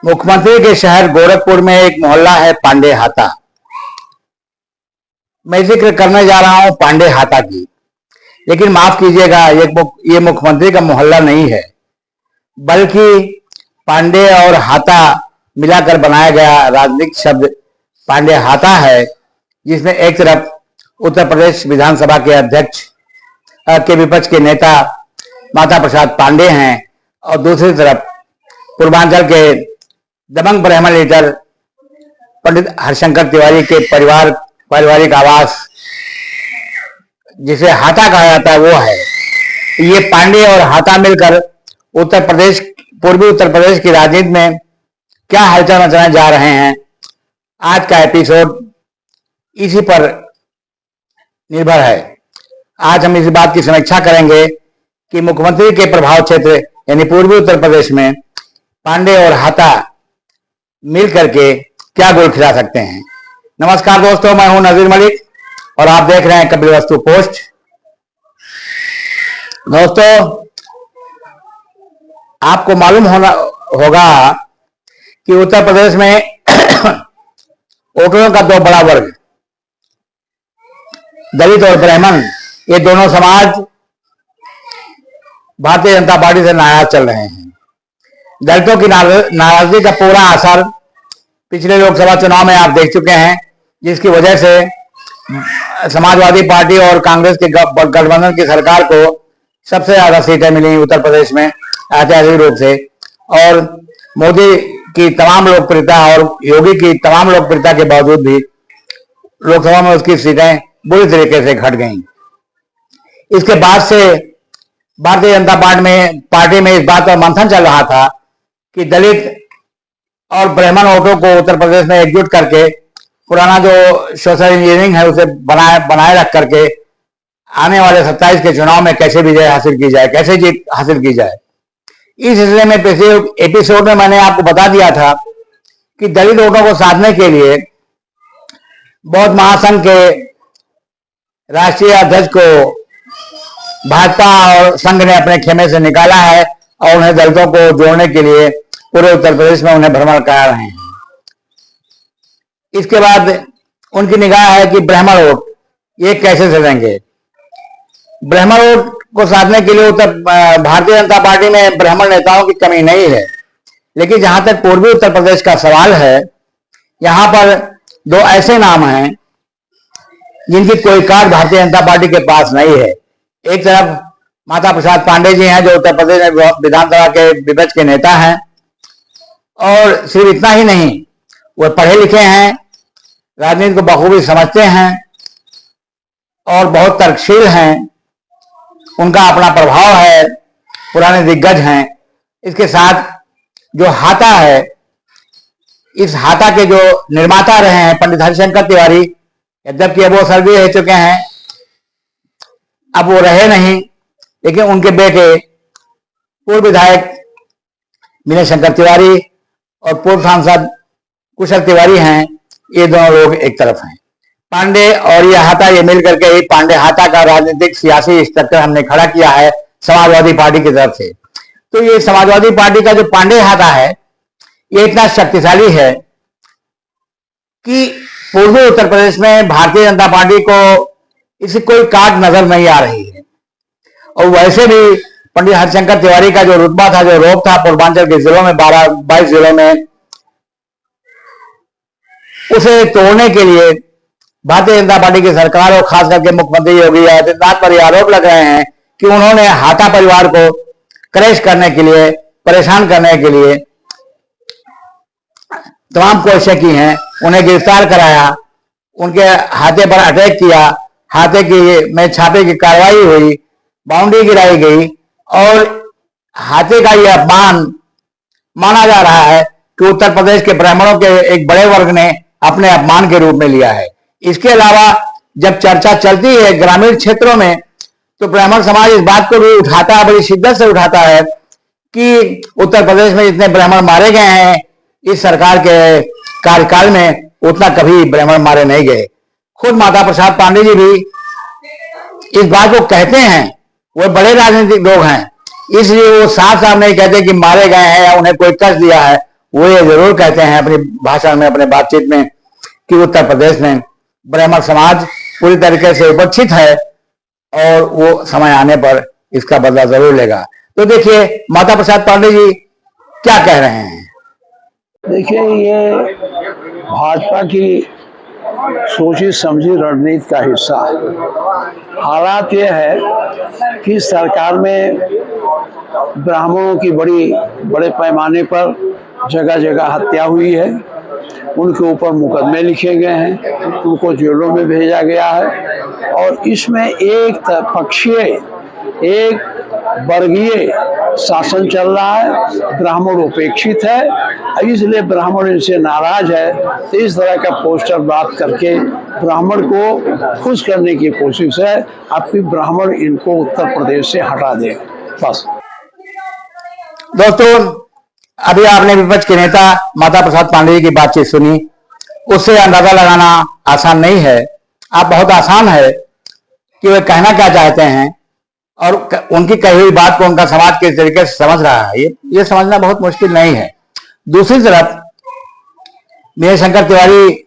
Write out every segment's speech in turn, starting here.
मुख्यमंत्री के शहर गोरखपुर में एक मोहल्ला है पांडे हाता। मैं जिक्र करने जा रहा हूं पांडे हाता की, लेकिन माफ कीजिएगा, ये मुख्यमंत्री का मोहल्ला नहीं है, बल्कि पांडे और हाता मिलाकर बनाया गया राजनीतिक शब्द पांडे हाता है, जिसमें एक तरफ उत्तर प्रदेश विधानसभा के अध्यक्ष के विपक्ष के नेता माता प्रसाद पांडे हैं और दूसरी तरफ पूर्वांचल के दबंग ब्राह्मण लीडर पंडित हरिशंकर तिवारी के पारिवारिक आवास जिसे हाता कहा जाता है वो है। ये पांडे और हाता मिलकर पूर्वी उत्तर प्रदेश की राजनीति में क्या हलचल मचाने जा रहे हैं, आज का एपिसोड इसी पर निर्भर है। आज हम इस बात की समीक्षा करेंगे कि मुख्यमंत्री के प्रभाव क्षेत्र यानी पूर्वी उत्तर प्रदेश में पांडे और हाता मिल करके क्या गोल खिला सकते हैं। नमस्कार दोस्तों, मैं हूं नजीर मलिक और आप देख रहे हैं कपिलवस्तु पोस्ट। दोस्तों, आपको मालूम होगा कि उत्तर प्रदेश में वोटरों का दो बड़ा वर्ग, दलित और ब्राह्मण, ये दोनों समाज भारतीय जनता पार्टी से नाराज चल रहे हैं। दलितों की नाराजगी का पूरा असर पिछले लोकसभा चुनाव में आप देख चुके हैं, जिसकी वजह से समाजवादी पार्टी और कांग्रेस के गठबंधन की सरकार को सबसे ज्यादा सीटें मिली उत्तर प्रदेश में ऐतिहासिक रूप से, और मोदी की तमाम लोकप्रियता और योगी की तमाम लोकप्रियता के बावजूद भी लोकसभा में उसकी सीटें बुरी तरीके से घट गईं। इसके बाद से भारतीय जनता पार्टी में इस बात पर मंथन चल रहा था कि दलित और ब्राह्मण वोटों को उत्तर प्रदेश में एकजुट करके पुराना जो सोशल इंजीनियरिंग है उसे बनाए रख करके आने वाले 27 के चुनाव में कैसे विजय हासिल की जाए, कैसे जीत हासिल की जाए। इस सिलसिले में पिछले एपिसोड में मैंने आपको बता दिया था कि दलित वोटों को साधने के लिए बौद्ध महासंघ के राष्ट्रीय अध्यक्ष को भाजपा और संघ ने अपने खेमे से निकाला है और उन्हें दलितों को जोड़ने के लिए पूरे उत्तर प्रदेश में उन्हें भ्रमण करा रहे हैं। इसके बाद उनकी निगाह है कि ब्राह्मण वोट ये कैसे सधेंगे। ब्राह्मण वोट को साधने के लिए भारतीय जनता पार्टी में ब्राह्मण नेताओं की कमी नहीं है, लेकिन जहां तक पूर्वी उत्तर प्रदेश का सवाल है, यहां पर दो ऐसे नाम हैं जिनकी कोई कार्ड भारतीय जनता पार्टी के पास नहीं है। एक तरफ माता प्रसाद पांडे जी हैं, जो उत्तर प्रदेश में विधानसभा के विपक्ष के नेता हैं, और सिर्फ इतना ही नहीं, वो पढ़े लिखे हैं, राजनीति को बखूबी समझते हैं और बहुत तर्कशील हैं। उनका अपना प्रभाव है, पुराने दिग्गज हैं। इसके साथ जो हाता है, इस हाता के जो निर्माता रहे हैं पंडित हरिशंकर तिवारी, यद्यपि अब वो स्वर्गीय रह चुके हैं, अब वो रहे नहीं, लेकिन उनके बेटे पूर्व विधायक विनय शंकर तिवारी और पूर्व सांसद कुशल तिवारी हैं। ये दोनों लोग एक तरफ हैं। पांडे और ये हाता ये मिल करके ही पांडे हाता का राजनीतिक सियासी स्ट्रक्चर हमने खड़ा किया है समाजवादी पार्टी की तरफ से। तो ये समाजवादी पार्टी का जो पांडे हाता है, ये इतना शक्तिशाली है कि पूर्वी उत्तर प्रदेश में भारतीय जनता पार्टी को इसकी कोई काट नजर नहीं आ रही है। और वैसे भी पंडित हरिशंकर तिवारी का जो रुतबा था, जो रोक था पूर्वांचल के जिलों में 22 जिलों में, उसे तोड़ने के लिए भारतीय जनता पार्टी की सरकार और खास करके मुख्यमंत्री योगी आदित्यनाथ पर आरोप लग रहे हैं कि उन्होंने हाता परिवार को क्रैश करने के लिए, परेशान करने के लिए तमाम कोशिशें की हैं। उन्हें गिरफ्तार कराया, उनके हाथे पर अटैक किया, हाथे की में छापे की कार्रवाई हुई, बाउंड्री गिराई गई, और हाथे का यह अपमान माना जा रहा है कि उत्तर प्रदेश के ब्राह्मणों के एक बड़े वर्ग ने अपने अपमान के रूप में लिया है। इसके अलावा जब चर्चा चलती है ग्रामीण क्षेत्रों में, तो ब्राह्मण समाज इस बात को भी उठाता है, बड़ी शिद्दत से उठाता है कि उत्तर प्रदेश में जितने ब्राह्मण मारे गए हैं इस सरकार के कार्यकाल में, उतना कभी ब्राह्मण मारे नहीं गए। खुद माता प्रसाद पांडे जी भी इस बात को कहते हैं, वो बड़े राजनीतिक लोग हैं, इसलिए वो साफ साफ नहीं कहते कि मारे गए हैं या उन्हें कोई कष्ट दिया है। वो ये जरूर कहते हैं अपनी भाषण में, अपने बातचीत में, कि उत्तर प्रदेश में ब्राह्मण समाज पूरी तरीके से उपस्थित है और वो समय आने पर इसका बदला जरूर लेगा। तो देखिए माता प्रसाद पांडे जी क्या कह रहे हैं। देखिए, ये भाजपा की सोची समझी रणनीति का हिस्सा है। हालात ये है कि सरकार में ब्राह्मणों की बड़े पैमाने पर जगह जगह हत्या हुई है, उनके ऊपर मुकदमे लिखे गए हैं, उनको जेलों में भेजा गया है और इसमें एक पक्षीय, एक वर्गीय शासन चल रहा है, ब्राह्मण उपेक्षित है, इसलिए ब्राह्मण इनसे नाराज है। तो इस तरह का पोस्टर बात करके ब्राह्मण को खुश करने की कोशिश है। आपकी ब्राह्मण इनको उत्तर प्रदेश से हटा दे, बस। दोस्तों, अभी आपने विपक्ष के नेता माता प्रसाद पांडे जी की बातचीत सुनी, उससे अंदाजा लगाना आसान नहीं है। आप बहुत आसान है कि वे कहना क्या चाहते हैं और उनकी कही हुई बात को उनका समाज किस तरीके से समझ रहा है, ये समझना बहुत मुश्किल नहीं है। दूसरी तरफ मेरे शंकर तिवारी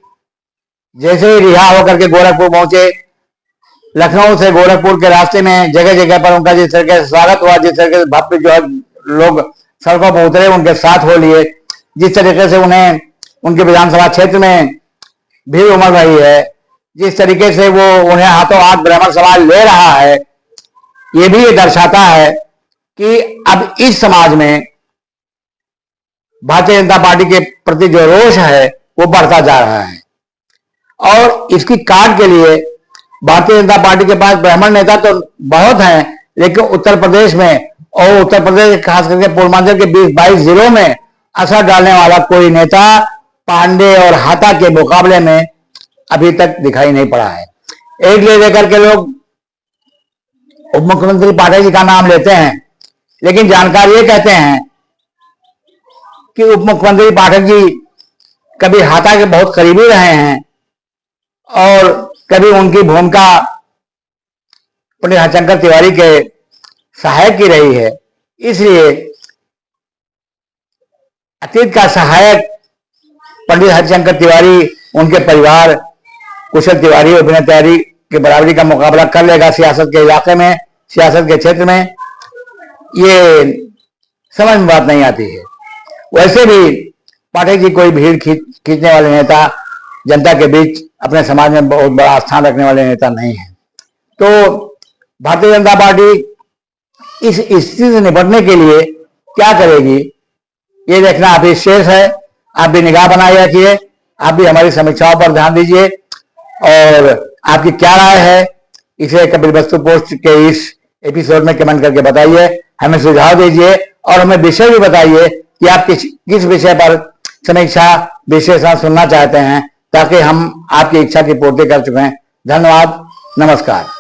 जैसे ही रिहा होकर के गोरखपुर पहुंचे, लखनऊ से गोरखपुर के रास्ते में जगह जगह पर उनका जिस तरीके से स्वागत हुआ, जिस तरीके से भव्य जो लोग सड़कों पर उतरे, उनके साथ हो लिए, जिस तरीके से उन्हें उनके विधानसभा क्षेत्र में भीड़ उमड़ रही है, जिस तरीके से वो उन्हें हाथों हाथ ब्राह्मण समाज ले रहा है, ये भी ये दर्शाता है कि अब इस समाज में भारतीय जनता पार्टी के प्रति जो रोष है वो बढ़ता जा रहा है। और इसकी काट के लिए भारतीय जनता पार्टी के पास ब्राह्मण नेता तो बहुत हैं, लेकिन उत्तर प्रदेश में और उत्तर प्रदेश खास करके पूर्वांचल के 20-22 जिलों में असर डालने वाला कोई नेता पांडे और हाथा के मुकाबले में अभी तक दिखाई नहीं पड़ा है। एक ले लेकर के लोग उप मुख्यमंत्री पाठक जी का नाम लेते हैं, लेकिन जानकार ये कहते हैं कि उप मुख्यमंत्री पाठक जी कभी हाथा के बहुत करीबी रहे हैं और कभी उनकी भूमिका पंडित हरिशंकर तिवारी के सहायक की रही है। इसलिए अतीत का सहायक पंडित हरिशंकर तिवारी, उनके परिवार कुशल तिवारी और विनय तिवारी के बराबरी का मुकाबला कर लेगा सियासत के इलाके में, सियासत के क्षेत्र में। ये समझ में बात नहीं आती है। वैसे भी पाठक जी कोई भीड़ खींचने वाले नेता, जनता के बीच अपने समाज में बहुत बड़ा स्थान रखने वाले नेता नहीं है। तो भारतीय जनता पार्टी इस स्थिति से निपटने के लिए क्या करेगी, ये देखना अभी शेष है। आप भी निगाह बनाए रखिए, आप भी हमारी समीक्षाओं पर ध्यान दीजिए और आपकी क्या राय है इसे कपिल वस्तु पोस्ट के इस एपिसोड में कमेंट करके बताइए, हमें सुझाव दीजिए और हमें विषय भी बताइए कि आप किस विषय पर समीक्षा विश्लेषण सुनना चाहते हैं, ताकि हम आपकी इच्छा की पूर्ति कर चुके हैं। धन्यवाद, नमस्कार।